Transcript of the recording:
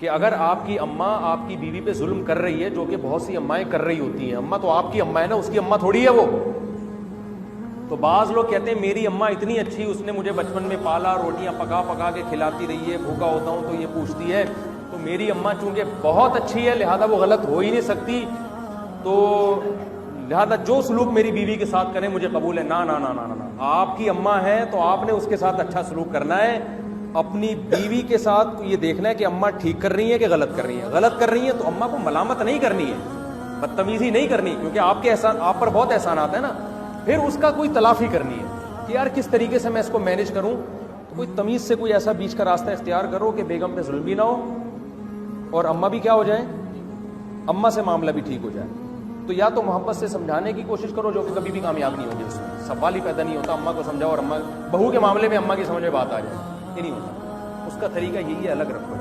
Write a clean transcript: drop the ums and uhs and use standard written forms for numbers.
कि अगर आपकी अम्मा आपकी बीवी पे जुल्म कर रही है, जो कि बहुत सी अम्माएं कर रही होती हैं, अम्मा तो आपकी अम्मा है ना, उसकी अम्मा थोड़ी है वो। तो बाज लोग कहते हैं मेरी अम्मा इतनी अच्छी, उसने मुझे बचपन में पाला, रोटियां पका पका के खिलाती रही है, भूखा होता हूं तो ये पूछती है, तो मेरी अम्मा चूंकि बहुत अच्छी है लिहाजा वो गलत हो ही नहीं सकती, तो लिहाजा जो सलूक मेरी बीवी के साथ करें मुझे कबूल है। ना ना ना ना ना ना, आपकी अम्मा है तो आपने उसके साथ अच्छा सलूक करना है। अपनी बीवी के साथ ये देखना है कि अम्मा ठीक कर रही है कि गलत कर रही है। गलत कर रही है तो अम्मा को मलामत नहीं करनी है, बदतमीजी नहीं करनी, क्योंकि आपके एहसान, आप पर बहुत एहसान आता है ना। फिर उसका कोई तलाफी करनी है कि यार किस तरीके से मैं इसको मैनेज करूं। तो कोई तमीज से कोई ऐसा बीच का रास्ता इख्तियार करो कि बेगम पे जुल्म भी ना हो और अम्मा भी क्या हो जाए, अम्मा से मामला भी ठीक हो जाए। तो या तो मोहब्बत से समझाने की कोशिश करो, जो कि कभी भी कामयाब नहीं होगी, उसमें सवाल ही पैदा नहीं होता। अम्मा को समझाओ और अम्मा, बहू के मामले में अम्मा की समझ में बात आ जाए, ये नहीं होता। उसका तरीका यही है, अलग रखो।